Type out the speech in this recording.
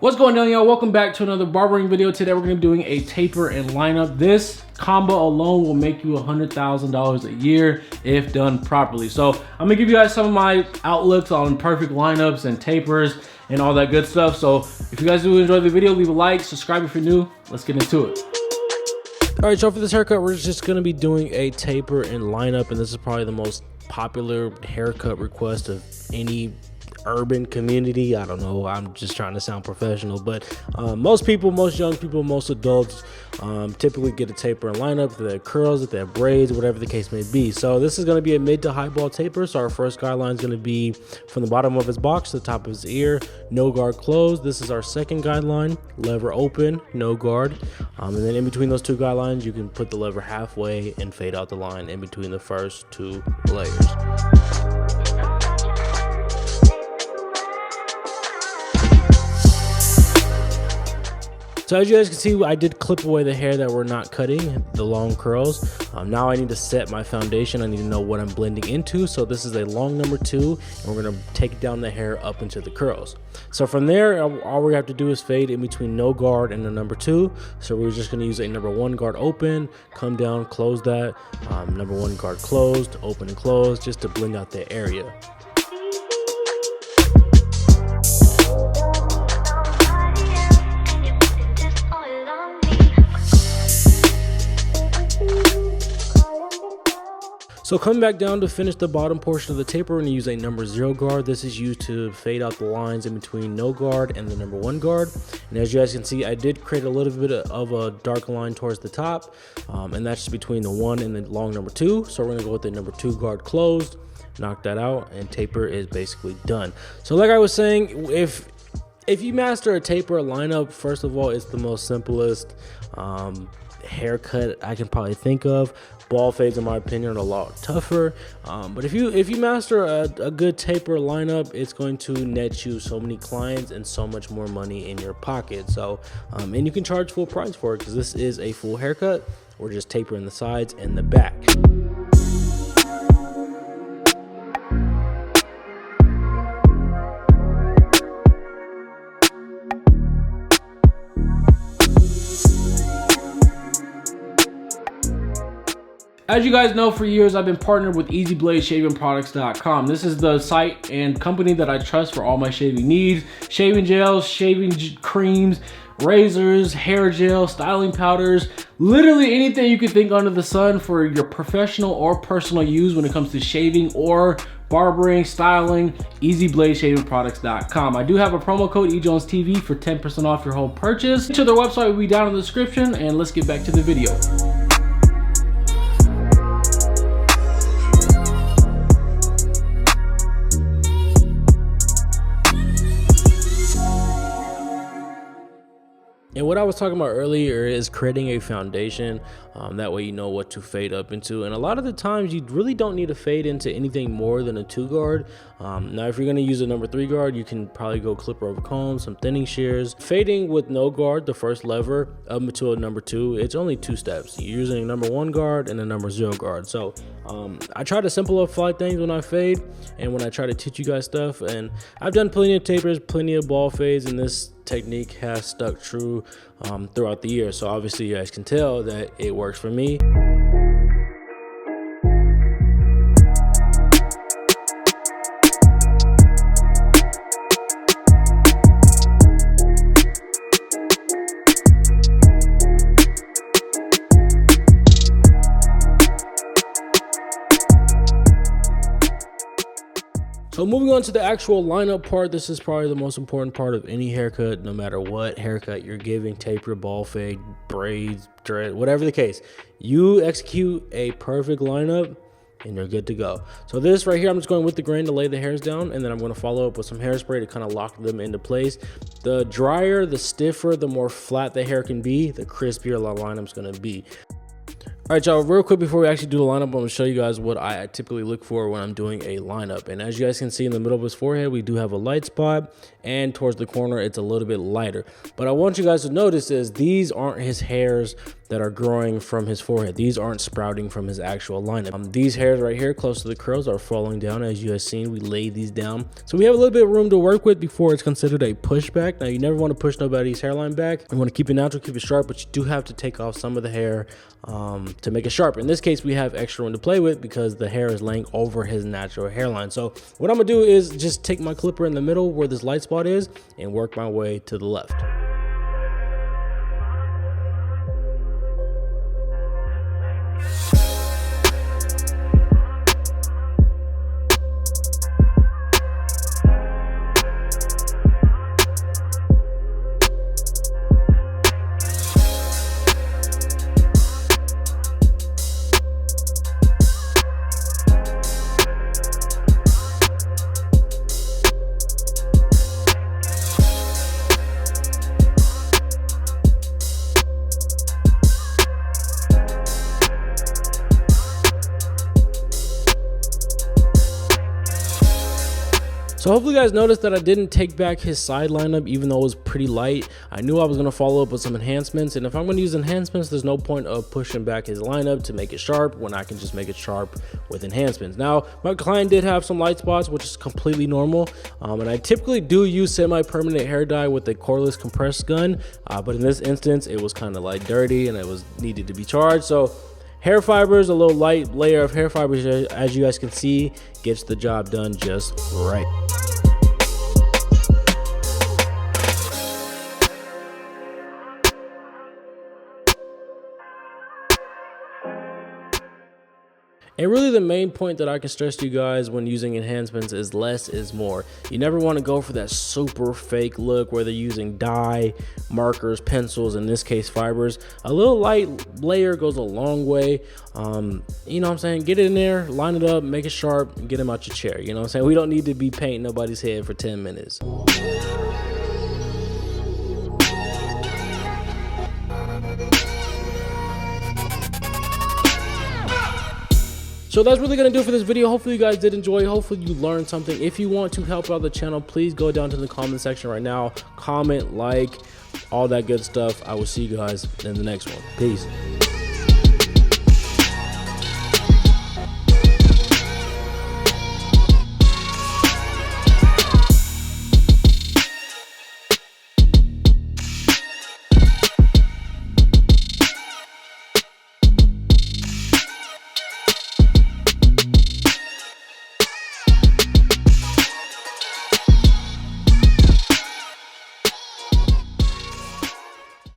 What's going on, y'all? Welcome back to another barbering video. Today we're going to be doing a taper and lineup. This combo alone will make you $100,000 a year if done properly. So I'm gonna give you guys some of my outlooks on perfect lineups and tapers and all that good stuff. So if you guys do enjoy the video, leave a like, subscribe if you're new. Let's get into it. All right, so for this haircut, we're just gonna be doing a taper and lineup, and this is probably the most popular haircut request of any urban community. I don't know, I'm just trying to sound professional, but most people, most young people, most adults typically get a taper and lineup. If they have curls, if they have braids, whatever the case may be. So this is going to be a mid to high ball taper. So our first guideline is going to be from the bottom of his box to the top of his ear, no guard closed. This is our second guideline, lever open, no guard, and then in between those two guidelines you can put the lever halfway and fade out the line in between the first two layers. So as you guys can see, I did clip away the hair that we're not cutting, the long curls. Now I need to set my foundation. I need to know what I'm blending into. So this is a long number 2, and we're gonna take down the hair up into the curls. So from there, all we have to do is fade in between no guard and the number 2. So we're just gonna use a number 1 guard open, come down, close that, number 1 guard closed, open and close, just to blend out the area. So coming back down to finish the bottom portion of the taper, we're going to use a number 0 guard. This is used to fade out the lines in between no guard and the number 1 guard. And as you guys can see, I did create a little bit of a dark line towards the top, and that's just between the 1 and the long number 2. So we're going to go with the number 2 guard closed, knock that out, and taper is basically done. So like I was saying, if you master a taper lineup, first of all, it's the most simplest haircut I can probably think of. Ball fades, in my opinion, are a lot tougher, but if you master a good taper lineup, it's going to net you so many clients and so much more money in your pocket. So and you can charge full price for it, because this is a full haircut. We're just tapering the sides and the back. As you guys know, for years I've been partnered with ezbladshavingproducts.com. This is the site and company that I trust for all my shaving needs. Shaving gels, shaving creams, razors, hair gel, styling powders, literally anything you could think under the sun for your professional or personal use when it comes to shaving or barbering, styling. ezbladshavingproducts.com. I do have a promo code EJonesTv for 10% off your whole purchase. To their website will be down in the description, and let's get back to the video. And what I was talking about earlier is creating a foundation. That way you know what to fade up into. And a lot of the times you really don't need to fade into anything more than a 2 guard. Now if you're going to use a number 3 guard, you can probably go clipper over comb, some thinning shears. Fading with no guard, the first lever, up into a number 2, it's only 2 steps. You're using a number 1 guard and a number 0 guard. So I try to simplify things when I fade and when I try to teach you guys stuff. And I've done plenty of tapers, plenty of ball fades, and this technique has stuck true throughout the year. So obviously you guys can tell that it works for me. So moving on to the actual lineup part, this is probably the most important part of any haircut, no matter what haircut you're giving, taper, ball fade, braids, dread, whatever the case. You execute a perfect lineup and you're good to go. So this right here, I'm just going with the grain to lay the hairs down, and then I'm going to follow up with some hairspray to kind of lock them into place. The drier, the stiffer, the more flat the hair can be, the crispier the lineup's going to be. All right, y'all, real quick before we actually do the lineup, I'm going to show you guys what I typically look for when I'm doing a lineup. And as you guys can see in the middle of his forehead, we do have a light spot. and towards the corner it's a little bit lighter. But I want you guys to notice is these aren't his hairs that are growing from his forehead. These aren't sprouting from his actual lineup. These hairs right here close to the curls are falling down. As you have seen, we laid these down, so we have a little bit of room to work with before it's considered a pushback. Now, you never want to push nobody's hairline back. You want to keep it natural, keep it sharp, but you do have to take off some of the hair to make it sharp. In this case, we have extra room to play with because the hair is laying over his natural hairline. So what I'm gonna do is just take my clipper in the middle where this light spot is and work my way to the left. So hopefully you guys noticed that I didn't take back his side lineup, even though it was pretty light. I knew I was going to follow up with some enhancements, and if I'm going to use enhancements, there's no point of pushing back his lineup to make it sharp when I can just make it sharp with enhancements. Now, my client did have some light spots, which is completely normal, and I typically do use semi-permanent hair dye with a cordless compressed gun, but in this instance, it was kind of like dirty and it was needed to be charged. So hair fibers, a little light layer of hair fibers, as you guys can see, gets the job done just right. And really the main point that I can stress to you guys when using enhancements is less is more. You never want to go for that super fake look where they're using dye, markers, pencils, in this case fibers. A little light layer goes a long way. You know what I'm saying? Get it in there, line it up, make it sharp, and get them out your chair. You know what I'm saying? We don't need to be painting nobody's head for 10 minutes. So that's really going to do it for this video. Hopefully you guys did enjoy. Hopefully you learned something. If you want to help out the channel, please go down to the comment section right now. Comment, like, all that good stuff. I will see you guys in the next one. Peace.